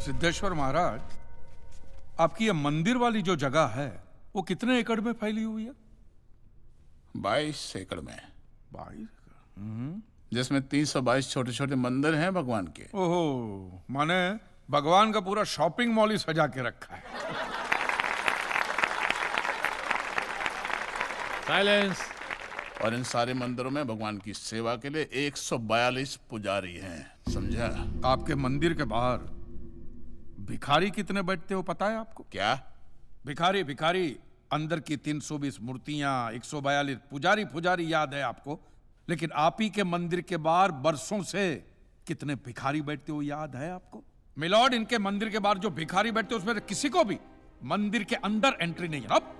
सिद्धेश्वर महाराज, आपकी ये मंदिर वाली जो जगह है वो कितने एकड़ में फैली हुई है? 22 एकड़ में। 22? जिसमें 322 छोटे छोटे मंदिर हैं भगवान के। ओहो, माने भगवान का पूरा शॉपिंग मॉल ही सजा के रखा है। साइलेंस। और इन सारे मंदिरों में भगवान की सेवा के लिए 142 पुजारी हैं, समझा? आपके मंदिर के बाहर भिखारी कितने बैठते हो पता है आपको? क्या? भिखारी भिखारी अंदर की 320 मूर्तियां, 142 पुजारी पुजारी याद है आपको, लेकिन आप ही के मंदिर के बाहर बरसों से कितने भिखारी बैठते हो याद है आपको? मिलॉर्ड, इनके मंदिर के बाहर जो भिखारी बैठते हो उसमें किसी को भी मंदिर के अंदर एंट्री नहीं है। अब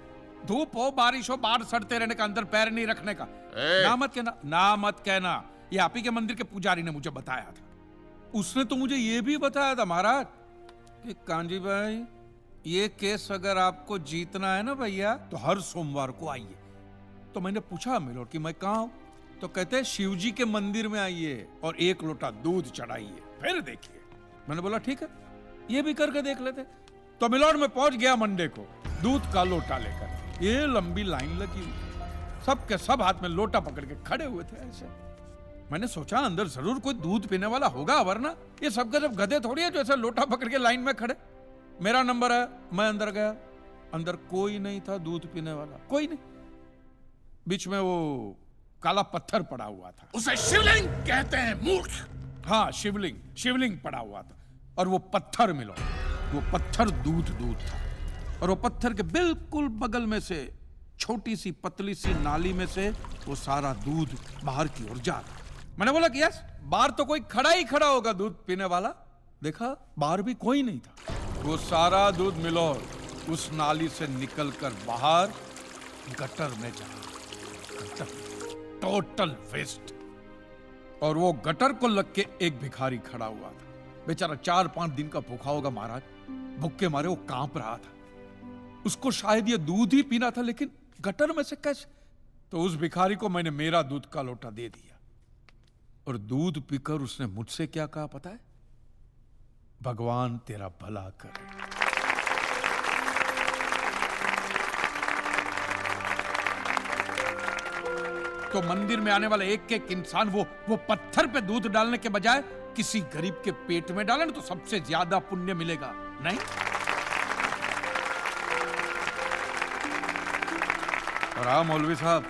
धूप हो बारिश हो बाहर सड़ते रहने का, अंदर पैर नहीं रखने का। ना मत कहना, ना मत कहना। ये आप ही के मंदिर के पुजारी ने मुझे बताया था। उसने तो मुझे ये भी बताया था महाराज कि कांजी भाई, ये केस अगर आपको जीतना है ना भैया, तो हर सोमवार को आइए। तो मैंने पूछा मिलॉर्ड कि मैं कहाँ हूं? तो कहते हैं शिव जी के मंदिर में आइए और 1 लोटा दूध चढ़ाइए, फिर देखिए। मैंने बोला ठीक है, ये भी करके देख लेते। तो मिलॉर्ड में पहुंच गया मंडे को दूध का लोटा लेकर। ये लंबी लाइन लगी हुई, सबके सब हाथ में लोटा पकड़ के खड़े हुए थे ऐसे। मैंने सोचा अंदर जरूर कोई दूध पीने वाला होगा, वरना ये सबके सब गधे थोड़ी है जो ऐसे लोटा पकड़ के लाइन में खड़े। मेरा नंबर है, मैं अंदर गया, अंदर कोई नहीं था दूध पीने वाला, कोई नहीं। बीच में वो काला पत्थर पड़ा हुआ था। उसे शिवलिंग कहते हैं, मूर्ख। हाँ, शिवलिंग, शिवलिंग पड़ा हुआ था। और वो पत्थर मिलो, वो पत्थर दूध था। और वो पत्थर के बिल्कुल बगल में से छोटी सी पतली सी नाली में से वो सारा दूध बाहर की ओर जा रहा। मैंने बोला कि यस, बाहर तो कोई खड़ा ही खड़ा होगा दूध पीने वाला। देखा, बाहर भी कोई नहीं था। वो सारा दूध मिलो उस नाली से निकलकर बाहर गटर में जा रहा। Total waste. और वो गटर को लग के एक भिखारी खड़ा हुआ था। बेचारा 4-5 दिन का भूखा होगा महाराज, भूख के मारे वो कांप रहा था। उसको शायद ये दूध ही पीना था, लेकिन गटर में से कैसे? तो उस भिखारी को मैंने मेरा दूध का लोटा दे दिया। और दूध पीकर उसने मुझसे क्या कहा पता है? भगवान तेरा भला करे। तो मंदिर में आने वाला एक एक इंसान वो पत्थर पे दूध डालने के बजाय किसी गरीब के पेट में डाले ना, तो सबसे ज्यादा पुण्य मिलेगा। नहीं? और हाँ मौलवी साहब,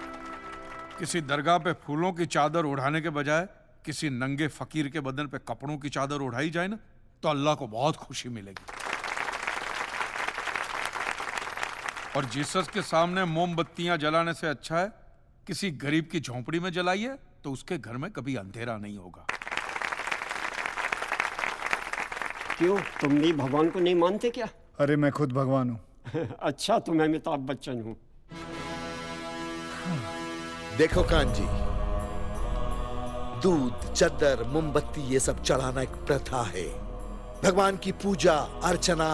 किसी दरगाह पे फूलों की चादर ओढ़ाने के बजाय किसी नंगे फकीर के बदन पे कपड़ों की चादर ओढ़ाई जाए ना, तो अल्लाह को बहुत खुशी मिलेगी। और जीसस के सामने मोमबत्तियां जलाने से अच्छा है किसी गरीब की झोंपड़ी में जलाइए, तो उसके घर में कभी अंधेरा नहीं होगा। क्यों, तुम भी भगवान को नहीं मानते क्या? अरे मैं खुद भगवान हूँ। अच्छा, तो मैं अमिताभ बच्चन हूँ। देखो कांजी, दूध, चद्दर, मोमबत्ती ये सब चढ़ाना एक प्रथा है। भगवान की पूजा अर्चना,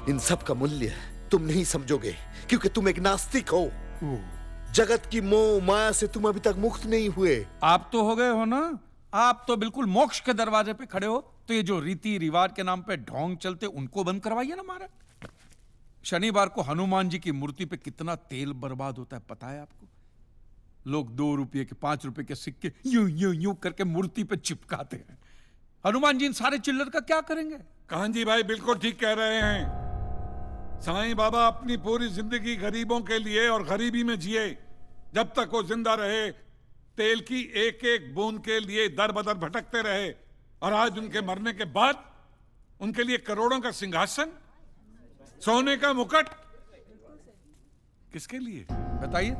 इन सब का मूल्य तुम नहीं समझोगे क्योंकि तुम एक नास्तिक हो। जगत की मोह माया से तुम अभी तक मुक्त नहीं हुए। आप तो हो गए हो ना, आप तो बिल्कुल मोक्ष के दरवाजे पे खड़े हो। तो ये जो रीति रिवाज के नाम पे ढोंग चलते, उनको बंद करवाइए ना महाराज। शनिवार को हनुमान जी की मूर्ति पे कितना तेल बर्बाद होता है पता है आपको? लोग 2 रुपये के 5 रुपए के सिक्के यूं यूं यूं करके मूर्ति पे चिपकाते हैं। हनुमान जी इन सारे चिल्लर का क्या करेंगे? कांजी भाई बिल्कुल ठीक कह रहे हैं। साईं बाबा अपनी पूरी जिंदगी गरीबों के लिए और गरीबी में जिए। जब तक वो जिंदा रहे तेल की एक एक बूंद के लिए दर बदर भटकते रहे, और आज उनके मरने के बाद उनके लिए करोड़ों का सिंहासन, सोने का मुकुट, किसके लिए बताइए।